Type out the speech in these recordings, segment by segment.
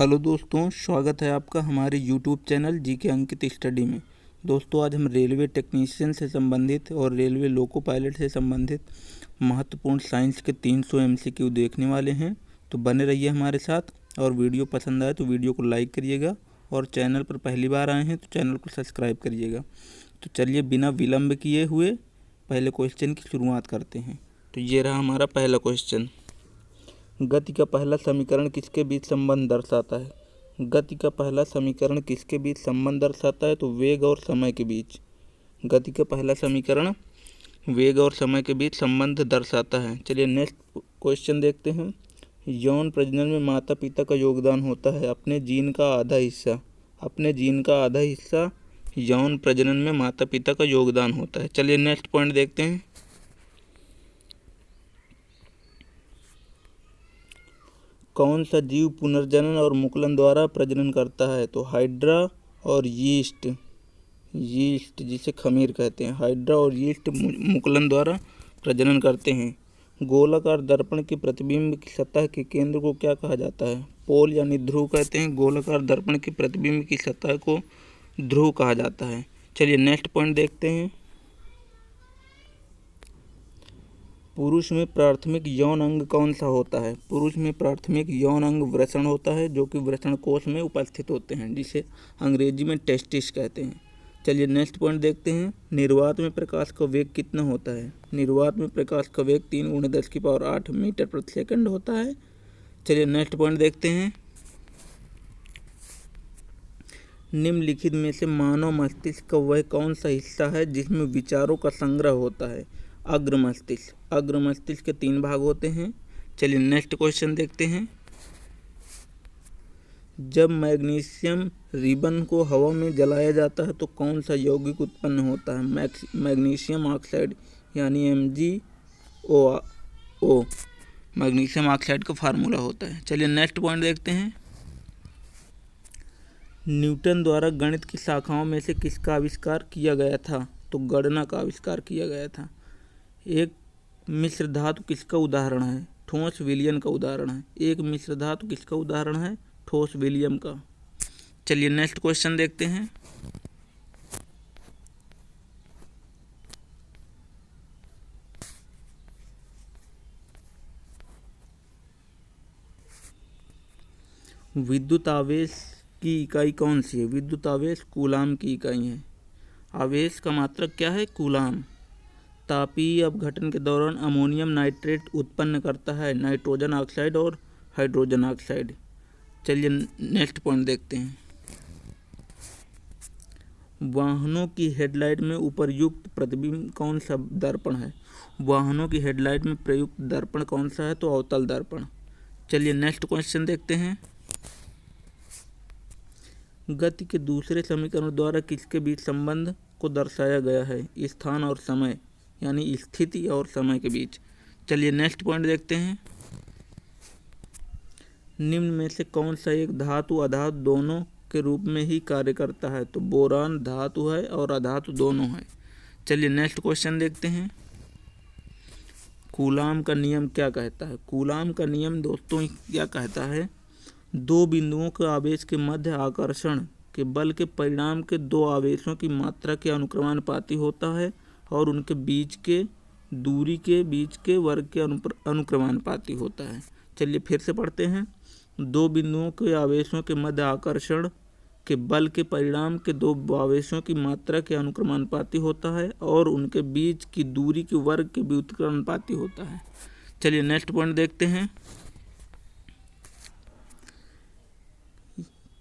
Hello दोस्तों, स्वागत है आपका हमारे यूट्यूब चैनल जीके अंकित स्टडी में। दोस्तों, आज हम रेलवे टेक्नीशियन से संबंधित और रेलवे लोको पायलट से संबंधित महत्वपूर्ण साइंस के 300 MCQ देखने वाले हैं। तो बने रहिए हमारे साथ, और वीडियो पसंद आए तो वीडियो को लाइक करिएगा, और चैनल पर पहली बार आए हैं तो चैनल को सब्सक्राइब करिएगा। तो चलिए बिना विलम्ब किए हुए पहले क्वेश्चन की शुरुआत करते हैं। तो ये रहा हमारा पहला क्वेश्चन। गति का पहला समीकरण किसके बीच संबंध दर्शाता है? गति का पहला समीकरण किसके बीच संबंध दर्शाता है? तो वेग और समय के बीच। गति का पहला समीकरण वेग और समय के बीच संबंध दर्शाता है। चलिए नेक्स्ट क्वेश्चन देखते हैं। यौन प्रजनन में माता पिता का योगदान होता है। अपने जीन का आधा हिस्सा यौन प्रजनन में माता पिता का योगदान होता है। चलिए नेक्स्ट पॉइंट देखते हैं। कौन सा जीव पुनर्जनन और मुकुलन द्वारा प्रजनन करता है? तो हाइड्रा और यीस्ट जिसे खमीर कहते हैं। हाइड्रा और यीस्ट मुकुलन द्वारा प्रजनन करते हैं। गोलाकार दर्पण के प्रतिबिंब की सतह के केंद्र को क्या कहा जाता है? पोल यानी ध्रुव कहते हैं। गोलाकार दर्पण के प्रतिबिंब की सतह को ध्रुव कहा जाता है। चलिए नेक्स्ट पॉइंट देखते हैं। पुरुष में प्राथमिक यौन अंग कौन सा होता है? पुरुष में प्राथमिक यौन अंग वृषण होता है, जो कि वृषण कोश में उपस्थित होते हैं, जिसे अंग्रेजी में टेस्टिस कहते हैं। चलिए नेक्स्ट पॉइंट देखते हैं। निर्वात में प्रकाश का वेग कितना होता है? निर्वात में प्रकाश का वेग 3×10⁸ मीटर प्रति सेकंड होता है। चलिए नेक्स्ट पॉइंट देखते हैं। निम्नलिखित में से मानव मस्तिष्क का वह कौन सा हिस्सा है जिसमें विचारों का संग्रह होता है? अग्र मस्तिष्क के 3 भाग होते हैं। चलिए नेक्स्ट क्वेश्चन देखते हैं। जब मैग्नीशियम रिबन को हवा में जलाया जाता है तो कौन सा यौगिक उत्पन्न होता है? मैग्नीशियम ऑक्साइड यानी MgO। मैग्नीशियम ऑक्साइड का फार्मूला होता है। चलिए नेक्स्ट पॉइंट देखते हैं। न्यूटन द्वारा गणित की शाखाओं में से किसका आविष्कार किया गया था? तो गणना का आविष्कार किया गया था। एक मिश्र धातु किसका उदाहरण है? ठोस विलयन का उदाहरण है। एक मिश्र धातु किसका उदाहरण है? ठोस विलयन का। चलिए नेक्स्ट क्वेश्चन देखते हैं। विद्युत आवेश की इकाई कौन सी है? विद्युत आवेश कूलाम की इकाई है। आवेश का मात्रक क्या है? कूलाम। तापीय अपघटन के दौरान अमोनियम नाइट्रेट उत्पन्न करता है नाइट्रोजन ऑक्साइड और हाइड्रोजन ऑक्साइड। चलिए नेक्स्ट पॉइंट देखते हैं। वाहनों की हेडलाइट में उपर्युक्त प्रतिबिंब कौन सा दर्पण है? वाहनों की हेडलाइट में प्रयुक्त दर्पण कौन सा है? तो अवतल दर्पण। चलिए नेक्स्ट क्वेश्चन देखते हैं। गति के दूसरे समीकरण द्वारा किसके बीच संबंध को दर्शाया गया है? स्थान और समय यानी स्थिति और समय के बीच। चलिए नेक्स्ट पॉइंट देखते हैं। निम्न में से कौन सा एक धातु अधातु दोनों के रूप में ही कार्य करता है? तो बोरान धातु है और अधातु दोनों है। चलिए नेक्स्ट क्वेश्चन देखते हैं। कूलाम का नियम क्या कहता है? कूलाम का नियम दोस्तों क्या कहता है? 2 बिंदुओं के आवेश के मध्य आकर्षण के बल के परिणाम के 2 आवेशों की मात्रा के अनुक्रमानुपाती होता है और उनके बीच के दूरी के बीच के वर्ग के अनुक्रमानुपाती होता है। चलिए फिर से पढ़ते हैं। 2 बिंदुओं के आवेशों के मध्य आकर्षण के बल के परिणाम के 2 आवेशों की मात्रा के अनुक्रमानुपाती होता है और उनके बीच की दूरी के वर्ग के व्युत्क्रमानुपाती होता है। चलिए नेक्स्ट पॉइंट देखते हैं।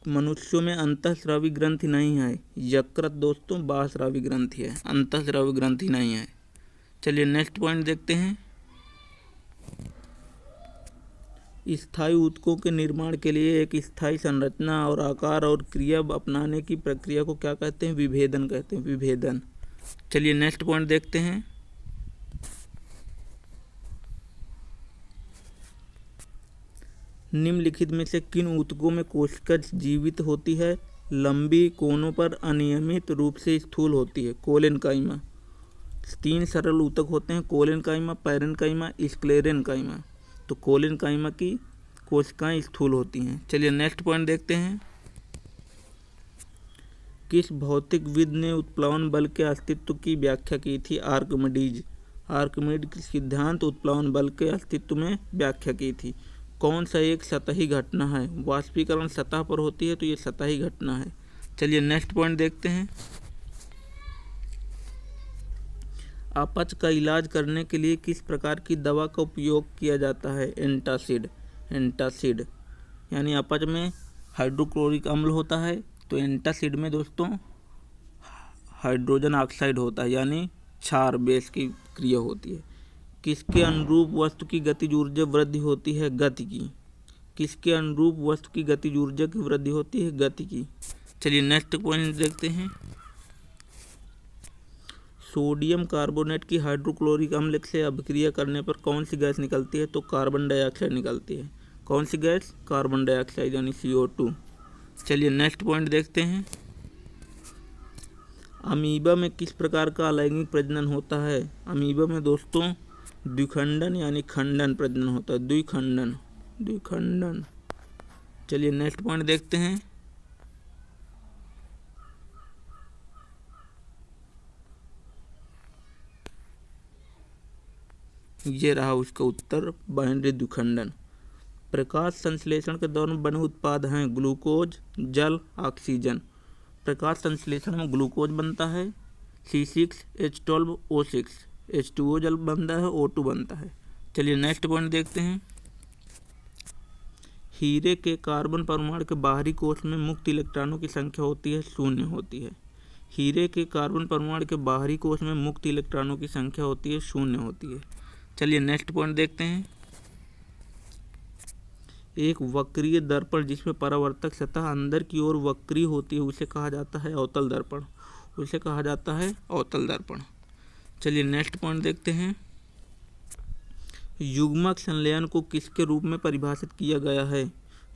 मनुष्यों में अंतःस्रावी ग्रंथि नहीं है। यकृत दोस्तों बाह्यस्रावी ग्रंथि है, अंतःस्रावी ग्रंथि नहीं है। चलिए नेक्स्ट पॉइंट देखते हैं। स्थायी ऊतकों के निर्माण के लिए एक स्थायी संरचना और आकार और क्रिया अपनाने की प्रक्रिया को क्या कहते हैं? विभेदन कहते हैं, विभेदन। चलिए नेक्स्ट पॉइंट देखते हैं। निम्नलिखित में से किन ऊतकों में कोशिका जीवित होती है? लंबी कोनों पर अनियमित रूप से स्थूल होती है। कोलेनकाइमा। 3 सरल ऊतक होते हैं, कोलेनकाइमा, पैरेनकाइमा, स्क्लेरेनकाइमा। तो कोलेनकाइमा की कोशिकाएं स्थूल होती हैं। चलिए नेक्स्ट पॉइंट देखते हैं। किस भौतिकविद ने उत्प्लवन बल के अस्तित्व की व्याख्या की थी? आर्किमिडीज। आर्किमिडीज के सिद्धांत उत्प्लवन बल के अस्तित्व में व्याख्या की थी। कौन सा एक सतही घटना है? वाष्पीकरण सतह पर होती है तो ये सतही घटना है। चलिए नेक्स्ट पॉइंट देखते हैं। अपच का इलाज करने के लिए किस प्रकार की दवा का उपयोग किया जाता है? एंटासिड। एंटासिड यानी अपच में हाइड्रोक्लोरिक अम्ल होता है तो एंटासिड में दोस्तों हाइड्रोजन ऑक्साइड होता है यानी क्षार बेस की क्रिया होती है। किसके अनुरूप वस्तु की गतिज ऊर्जा वृद्धि होती है? गति की। किसके अनुरूप वस्तु की गतिज ऊर्जा की वृद्धि होती है? गति की। चलिए नेक्स्ट पॉइंट देखते हैं। सोडियम कार्बोनेट की हाइड्रोक्लोरिक अम्ल से अभिक्रिया करने पर कौन सी गैस निकलती है? तो कार्बन डाइऑक्साइड निकलती है। कौन सी गैस? कार्बन डाइऑक्साइड यानी CO2। चलिए नेक्स्ट पॉइंट देखते हैं। अमीबा में किस प्रकार का अलैंगिक प्रजनन होता है? अमीबा में दोस्तों द्विखंडन यानी खंडन प्रजनन होता है। द्विखंडन, द्विखंडन। चलिए नेक्स्ट पॉइंट देखते हैं। ये रहा उसका उत्तर, बाइनरी द्विखंडन। प्रकाश संश्लेषण के दौरान बने उत्पाद हैं ग्लूकोज, जल, ऑक्सीजन। प्रकाश संश्लेषण में ग्लूकोज बनता है, C6H12O6, H2O जल बनता है, O2 बनता है। चलिए नेक्स्ट पॉइंट देखते हैं। हीरे के कार्बन परमाणु के बाहरी कोश में मुक्त इलेक्ट्रॉनों की संख्या होती है? 0 होती है। हीरे के कार्बन परमाणु के बाहरी कोश में मुक्त इलेक्ट्रॉनों की संख्या होती है? 0 होती है। चलिए नेक्स्ट पॉइंट देखते हैं। एक वक्रीय दर्पण जिसमें परावर्तक सतह अंदर की ओर वक्री होती है उसे कहा जाता है अवतल दर्पण। उसे कहा जाता है अवतल दर्पण। चलिए नेक्स्ट पॉइंट देखते हैं। युग्मक संलयन को किसके रूप में परिभाषित किया गया है?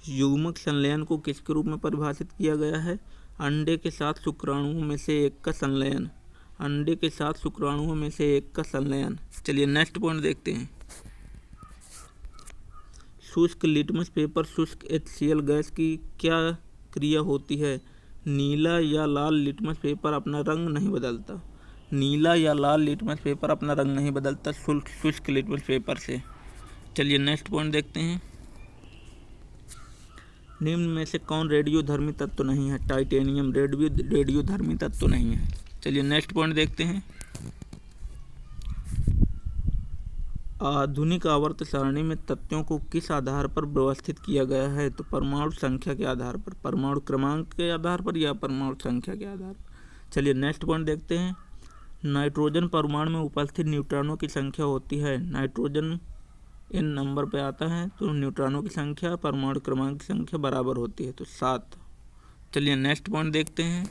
युग्मक संलयन को किसके रूप में परिभाषित किया गया है? अंडे के साथ शुक्राणुओं में से एक का संलयन। अंडे के साथ शुक्राणुओं में से एक का संलयन। चलिए नेक्स्ट पॉइंट देखते हैं। शुष्क लिटमस पेपर शुष्क HCl गैस की क्या क्रिया होती है? नीला या लाल लिटमस पेपर अपना रंग नहीं बदलता। नीला या लाल लिटमस पेपर अपना रंग नहीं बदलता शुष्क लिटमस पेपर से। चलिए नेक्स्ट पॉइंट देखते हैं। निम्न में से कौन रेडियोधर्मी तत्व नहीं है? टाइटेनियम रेडियोधर्मी तत्व नहीं है। चलिए नेक्स्ट पॉइंट देखते हैं। आधुनिक आवर्त सारणी में तत्वों को किस आधार पर व्यवस्थित किया गया है? तो परमाणु संख्या के आधार पर, परमाणु क्रमांक के आधार पर या परमाणु संख्या के आधार पर। चलिए नेक्स्ट पॉइंट देखते हैं। नाइट्रोजन परमाणु में उपस्थित न्यूट्रॉनों की संख्या होती है? नाइट्रोजन इन नंबर पे आता है तो न्यूट्रॉनों की संख्या परमाणु क्रमांक की संख्या बराबर होती है तो 7। चलिए नेक्स्ट पॉइंट देखते हैं।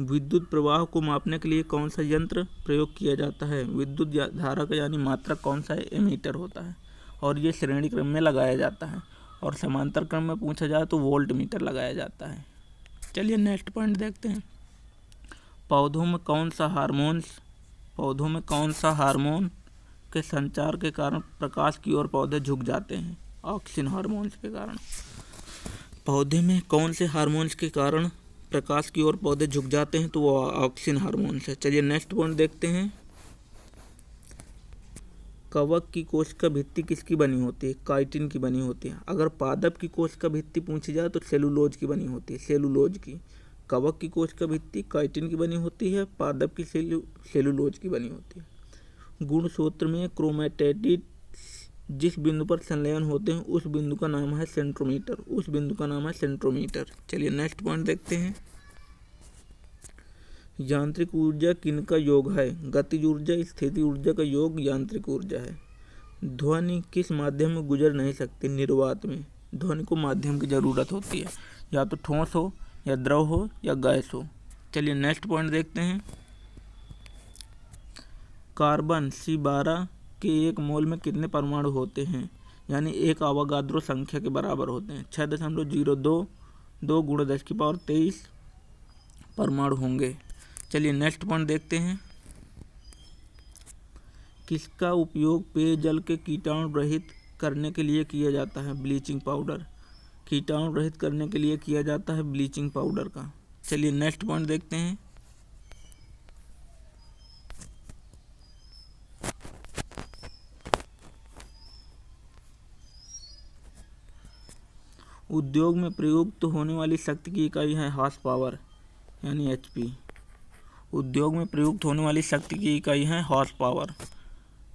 विद्युत प्रवाह को मापने के लिए कौन सा यंत्र प्रयोग किया जाता है? विद्युत धारा का यानी मात्रक कौन सा है? एमीटर होता है और ये श्रेणी क्रम में लगाया जाता है और समांतर क्रम में पूछा जाए तो वोल्ट मीटर लगाया जाता है। चलिए नेक्स्ट पॉइंट देखते हैं। पौधों में कौन सा हार्मोन के संचार के कारण प्रकाश की ओर पौधे झुक जाते हैं? ऑक्सिन हार्मोन्स के कारण। पौधे में कौन से हार्मोन्स के कारण प्रकाश की ओर पौधे झुक जाते हैं? तो वो ऑक्सिन हार्मोन है। चलिए नेक्स्ट पॉइंट देखते हैं। कवक की कोशिका भित्ति किसकी बनी होती है? काइटिन की बनी होती है। अगर पादप की कोशिका भित्ति पूछी जाए तो सेलुलोज की बनी होती है, सेलुलोज की। कवक की कोशिका भित्ति काइटिन की बनी होती है, पादप की सेलुलोज की बनी होती है। गुणसूत्र में क्रोमैटिड जिस बिंदु पर संलयन होते हैं उस बिंदु का नाम है सेंट्रोमीटर। उस बिंदु का नाम है सेंट्रोमीटर। चलिए नेक्स्ट पॉइंट देखते हैं। यांत्रिक ऊर्जा किनका योग है? गतिज ऊर्जा, स्थिति ऊर्जा का योग यांत्रिक ऊर्जा है। ध्वनि किस माध्यम में गुजर नहीं सकती? निर्वात में। ध्वनि को माध्यम की जरूरत होती है, या तो ठोस हो या द्रव हो या गैस हो। चलिए नेक्स्ट पॉइंट देखते हैं। कार्बन C12 के एक मोल में कितने परमाणु होते हैं? यानी एक अवोगाद्रो संख्या के बराबर होते हैं। 6.02 × 10⁻23 परमाणु होंगे। चलिए नेक्स्ट पॉइंट देखते हैं। किसका उपयोग पेयजल के कीटाणु रहित करने के लिए किया जाता है? Bleaching powder. कीटाणु रहित करने के लिए किया जाता है ब्लीचिंग पाउडर का। चलिए नेक्स्ट पॉइंट देखते हैं। उद्योग में प्रयुक्त होने वाली शक्ति की इकाई है हॉर्स पावर यानी HP। उद्योग में प्रयुक्त होने वाली शक्ति की इकाई है हॉर्स पावर।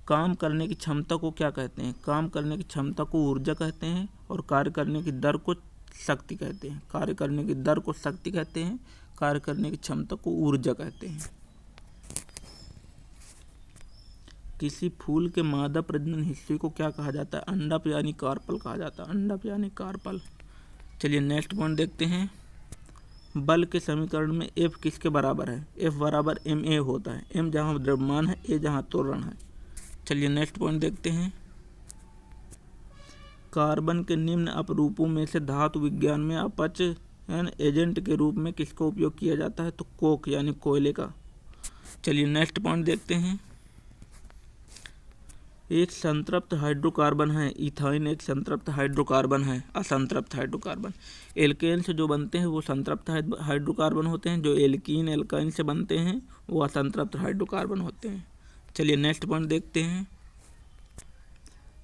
काम करने की क्षमता को क्या कहते हैं? काम करने की क्षमता को ऊर्जा कहते हैं और कार्य करने की दर को शक्ति कहते हैं। कार्य करने की दर को शक्ति कहते हैं, कार्य करने की क्षमता को ऊर्जा कहते हैं। किसी फूल के मादा प्रजनन हिस्से को क्या कहा जाता है? अंडप यानी कार्पल कहा जाता है। अंडप यानी कार्पल। चलिए नेक्स्ट पॉइंट देखते हैं। बल के समीकरण में F किसके बराबर है? F बराबर ma होता है। m जहाँ द्रव्यमान है, a जहाँ त्वरण है। चलिए नेक्स्ट पॉइंट देखते हैं। कार्बन के निम्न अपरूपों में से धातु विज्ञान में अपचयन एजेंट के रूप में किसका उपयोग किया जाता है? तो कोक यानी कोयले का। चलिए नेक्स्ट पॉइंट देखते हैं। एक संतृप्त हाइड्रोकार्बन है इथाइन, एक संतृप्त हाइड्रोकार्बन है असंतृप्त हाइड्रोकार्बन। एल्केन से जो बनते हैं वो संतृप्त हाइड्रोकार्बन होते हैं, जो एल्कीन एल्काइन से बनते हैं वो असंतृप्त हाइड्रोकार्बन होते हैं। चलिए नेक्स्ट पॉइंट देखते हैं।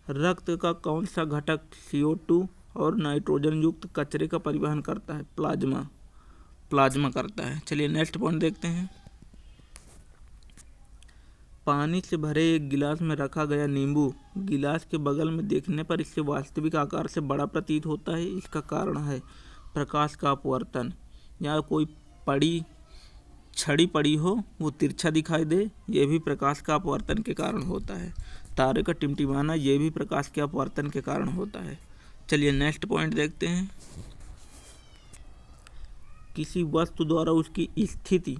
रक्त का कौन सा घटक CO2 और नाइट्रोजन युक्त कचरे का परिवहन करता है? प्लाज्मा करता है। चलिए नेक्स्ट पॉइंट देखते हैं। पानी से भरे एक गिलास में रखा गया नींबू गिलास के बगल में देखने पर इससे वास्तविक आकार से बड़ा प्रतीत होता है। इसका कारण है प्रकाश का अपवर्तन, या कोई छड़ी पड़ी हो वो तिरछा दिखाई दे, ये भी प्रकाश का अपवर्तन के कारण होता है। तारे का टिमटिमाना ये भी प्रकाश के अपवर्तन के कारण होता है। चलिए नेक्स्ट पॉइंट देखते हैं। किसी वस्तु द्वारा उसकी स्थिति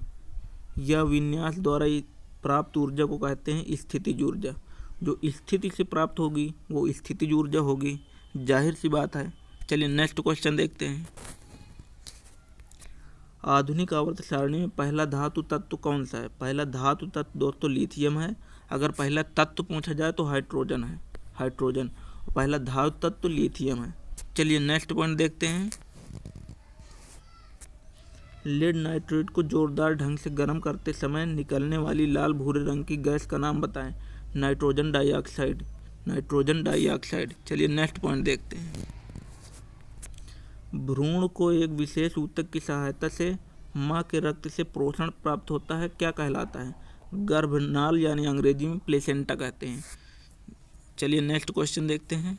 या विन्यास द्वारा प्राप्त ऊर्जा को कहते हैं स्थितिज ऊर्जा। जो स्थिति से प्राप्त होगी वो स्थितिज ऊर्जा होगी, जाहिर सी बात है। चलिए नेक्स्ट क्वेश्चन देखते हैं। आधुनिक आवर्त सारणी में पहला धातु तत्व कौन सा है? पहला धातु तत्व दोस्तों लिथियम है। अगर पहला तत्व पूछा जाए तो हाइड्रोजन है, हाइड्रोजन। पहला धातु तत्व लिथियम है। चलिए नेक्स्ट पॉइंट देखते हैं। लेड नाइट्रेट को जोरदार ढंग से गर्म करते समय निकलने वाली लाल भूरे रंग की गैस का नाम बताएं। Nitrogen dioxide, nitrogen dioxide. चलिए नेक्स्ट पॉइंट देखते हैं। भ्रूण को एक विशेष ऊतक की सहायता से माँ के रक्त से पोषण प्राप्त होता है, क्या कहलाता है? गर्भनाल यानी अंग्रेजी में प्लेसेंटा कहते हैं। चलिए नेक्स्ट क्वेश्चन देखते हैं।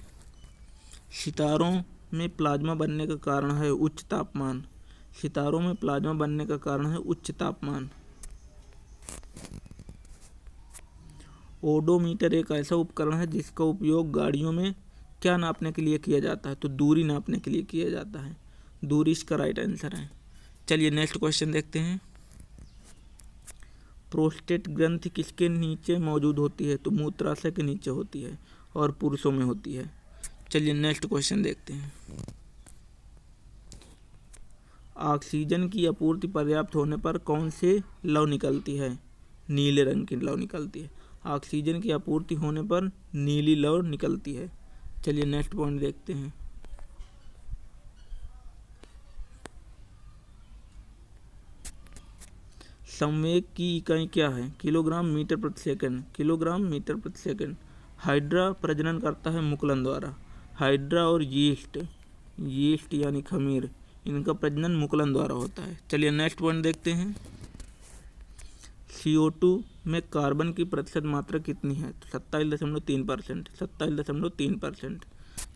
सितारों में प्लाज्मा बनने का कारण है उच्च तापमान। सितारों में प्लाज्मा बनने का कारण है उच्च तापमान। ओडोमीटर एक ऐसा उपकरण है जिसका उपयोग गाड़ियों में क्या नापने के लिए किया जाता है? तो दूरी नापने के लिए किया जाता है। दूरी इसका राइट आंसर है। चलिए नेक्स्ट क्वेश्चन देखते हैं। प्रोस्टेट ग्रंथि किसके नीचे मौजूद होती है? तो मूत्राशय के नीचे होती है और पुरुषों में होती है। चलिए नेक्स्ट क्वेश्चन देखते हैं। ऑक्सीजन की आपूर्ति पर्याप्त होने पर कौन से लव निकलती है? नीले रंग की लव निकलती है। ऑक्सीजन की आपूर्ति होने पर नीली लव निकलती है। चलिए नेक्स्ट पॉइंट देखते हैं। संवेग की इकाई क्या है? किलोग्राम मीटर प्रति सेकंड, किलोग्राम मीटर प्रति सेकंड। हाइड्रा प्रजनन करता है मुकुलन द्वारा। हाइड्रा और यीस्ट यानी खमीर, इनका प्रजनन मुकुलन द्वारा होता है। चलिए नेक्स्ट पॉइंट देखते हैं। CO2 में कार्बन की प्रतिशत मात्रा कितनी है? तो 27.3%, 27.3%।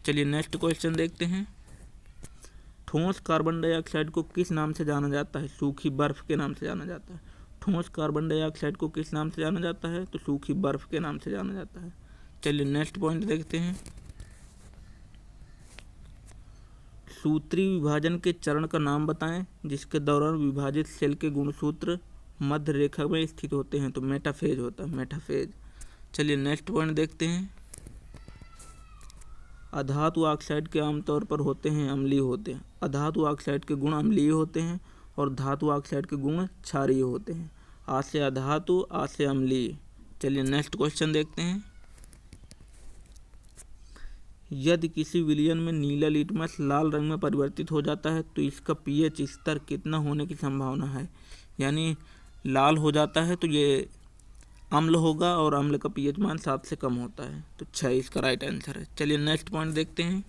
चलिए नेक्स्ट क्वेश्चन देखते हैं। ठोस कार्बन डाइऑक्साइड को किस नाम से जाना जाता है? सूखी बर्फ के नाम से जाना जाता है। ठोस कार्बन डाइऑक्साइड को किस नाम से जाना जाता है? तो सूखी बर्फ के नाम से जाना जाता है। चलिए नेक्स्ट पॉइंट देखते हैं। सूत्री विभाजन के चरण का नाम बताएं जिसके दौरान विभाजित सेल के गुणसूत्र मध्य रेखा में स्थित होते हैं। तो मेटाफेज होता है, मेटाफेज। चलिए नेक्स्ट पॉइंट देखते हैं। अधातु ऑक्साइड के आमतौर पर होते हैं अम्लीय होते हैं। अधातु ऑक्साइड के गुण अम्लीय होते हैं और धातु ऑक्साइड के गुण क्षारीय होते हैं। आ से अधातु, आ से अम्लीय। चलिए नेक्स्ट क्वेश्चन देखते हैं। यदि किसी विलयन में नीला लिटमस लाल रंग में परिवर्तित हो जाता है तो इसका पीएच स्तर कितना होने की संभावना है। यानी लाल हो जाता है तो ये अम्ल होगा और अम्ल का पीएच मान 7 से कम होता है, तो 6 इसका राइट आंसर है। चलिए नेक्स्ट पॉइंट देखते हैं।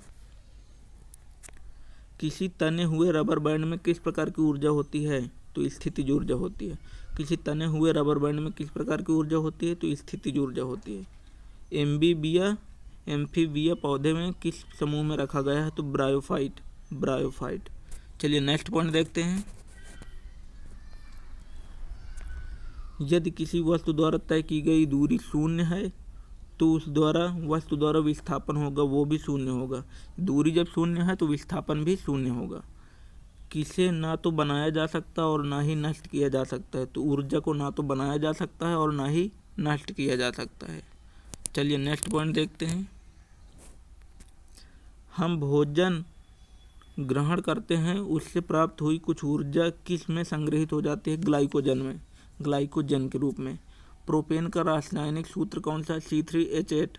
किसी तने हुए रबर बैंड में किस प्रकार की ऊर्जा होती है, तो स्थितिज ऊर्जा होती है। किसी तने हुए रबर बैंड में किस प्रकार की ऊर्जा होती है, तो स्थितिज ऊर्जा होती है। एम्फीबिया पौधे में किस समूह में रखा गया है, तो ब्रायोफाइट। चलिए नेक्स्ट पॉइंट देखते हैं। यदि किसी वस्तु द्वारा तय की गई दूरी शून्य है तो उस वस्तु द्वारा विस्थापन होगा वो भी शून्य होगा। दूरी जब शून्य है तो विस्थापन भी शून्य होगा। किसे ना तो बनाया जा सकता और ना ही नष्ट किया जा सकता है, तो ऊर्जा को ना तो बनाया जा सकता है और ना ही नष्ट किया जा सकता है। चलिए नेक्स्ट पॉइंट देखते हैं। हम भोजन ग्रहण करते हैं, उससे प्राप्त हुई कुछ ऊर्जा किस में संग्रहित हो जाती है, ग्लाइकोजन के रूप में। प्रोपेन का रासायनिक सूत्र कौन सा है, C3H8।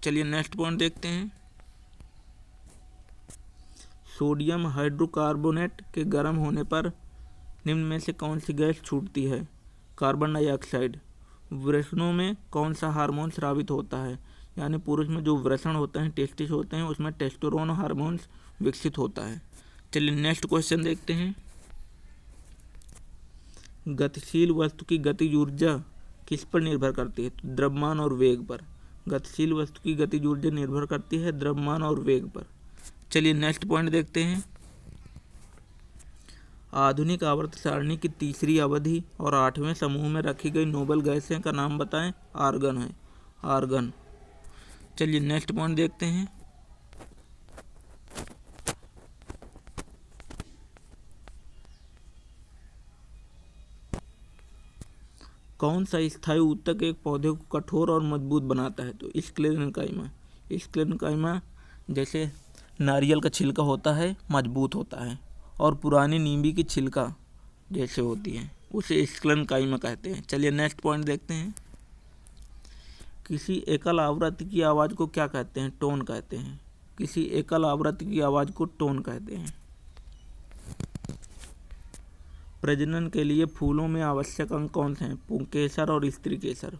चलिए नेक्स्ट पॉइंट देखते हैं। सोडियम हाइड्रोकार्बोनेट के गर्म होने पर निम्न में से कौन सी गैस छूटती है, कार्बन डाइऑक्साइड। वृषणों में कौन सा हार्मोन स्रावित होता है, यानी पुरुष में जो वृषण होते हैं, टेस्टिस होते हैं, उसमें टेस्टोस्टेरोन हार्मोन्स विकसित होता है। चलिए नेक्स्ट क्वेश्चन देखते हैं। गतिशील वस्तु की गतिज ऊर्जा किस पर निर्भर करती है, तो द्रव्यमान और वेग पर। गतिशील वस्तु की गतिज ऊर्जा निर्भर करती है द्रव्यमान और वेग पर। चलिए नेक्स्ट पॉइंट देखते हैं। आधुनिक आवर्त सारणी की तीसरी अवधि और 8वें समूह में रखी गई नोबेल गैसें का नाम बताएं, आर्गन। चलिए नेक्स्ट पॉइंट देखते हैं। कौन सा स्थायी ऊतक एक पौधे को कठोर और मजबूत बनाता है, तो स्क्लेरेनकाइमा जैसे नारियल का छिलका होता है, मजबूत होता है, और पुरानी नींबी की छिलका जैसे होती है उसे स्क्लेरेनकाइमा कहते हैं। चलिए नेक्स्ट पॉइंट देखते हैं। किसी एकल आवृत्ति की आवाज़ को क्या कहते हैं, टोन कहते हैं। किसी एकल आवृत्ति की आवाज़ को टोन कहते हैं। प्रजनन के लिए फूलों में आवश्यक अंग कौन से हैं, पुंकेसर और स्त्री केसर।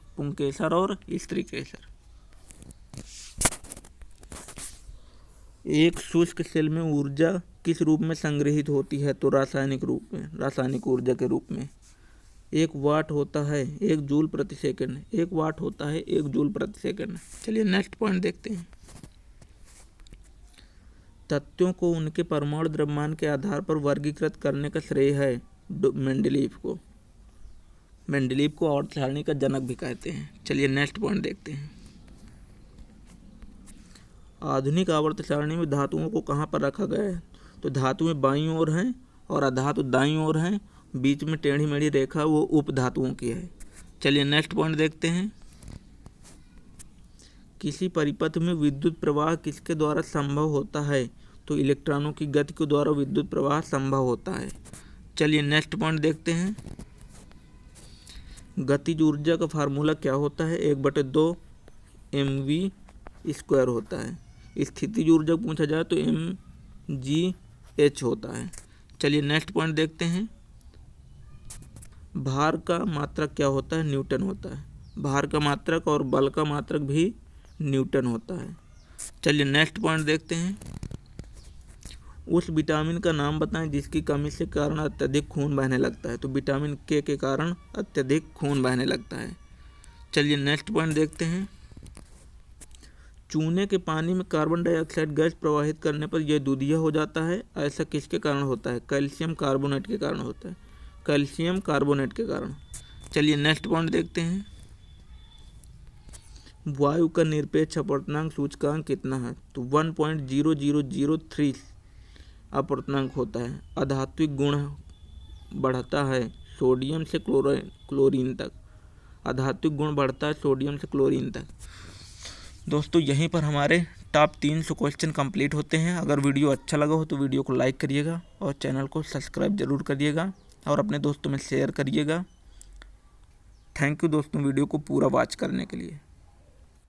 एक शुष्क सेल में ऊर्जा किस रूप में संग्रहित होती है, तो रासायनिक ऊर्जा के रूप में। 1 वाट होता है 1 जूल प्रति सेकंड। चलिए नेक्स्ट पॉइंट देखते हैं। तत्वों को उनके परमाणु द्रव्यमान के आधार पर वर्गीकृत करने का श्रेय है मेंडलीव को आवर्त सारणी का जनक भी कहते हैं। चलिए नेक्स्ट पॉइंट देखते हैं। आधुनिक आवर्त सारणी में धातुओं को कहाँ पर रखा गया है, तो धातुएं बाईं ओर हैं और अधातु दाईं ओर हैं। बीच में टेढ़ी मेढ़ी रेखा वो उप धातुओं की है। चलिए नेक्स्ट पॉइंट देखते हैं। किसी परिपथ में विद्युत प्रवाह किसके द्वारा संभव होता है, तो इलेक्ट्रॉनों की गति के द्वारा विद्युत प्रवाह संभव होता है। चलिए नेक्स्ट पॉइंट देखते हैं। गतिज ऊर्जा का फार्मूला क्या होता है, 1/2 mv² होता है। स्थितिज ऊर्जा पूछा जाए तो mgh होता है। चलिए नेक्स्ट पॉइंट देखते हैं। भार का मात्रक क्या होता है, न्यूटन होता है। भार का मात्रक और बल का मात्रक भी न्यूटन होता है। चलिए नेक्स्ट पॉइंट देखते हैं। उस विटामिन का नाम बताएं जिसकी कमी से कारण अत्यधिक खून बहने लगता है, तो विटामिन के कारण अत्यधिक खून बहने लगता है। चलिए नेक्स्ट पॉइंट देखते हैं। चूने के पानी में कार्बन डाइऑक्साइड गैस प्रवाहित करने पर यह दूधिया हो जाता है, ऐसा किसके कारण होता है, कैल्शियम कार्बोनेट के कारण होता है। चलिए नेक्स्ट पॉइंट देखते हैं। वायु का निरपेक्ष अपवर्तनांक सूचकांक कितना है, तो 1.0003 अपवर्तनांक होता है। अधात्विक गुण बढ़ता है सोडियम से क्लोरीन तक। अधात्विक गुण बढ़ता है सोडियम से क्लोरीन तक। दोस्तों यहीं पर हमारे टॉप 300 क्वेश्चन कंप्लीट होते हैं। अगर वीडियो अच्छा लगा हो तो वीडियो को लाइक करिएगा और चैनल को सब्सक्राइब जरूर करिएगा और अपने दोस्तों में शेयर करिएगा। थैंक यू दोस्तों वीडियो को पूरा वॉच करने के लिए।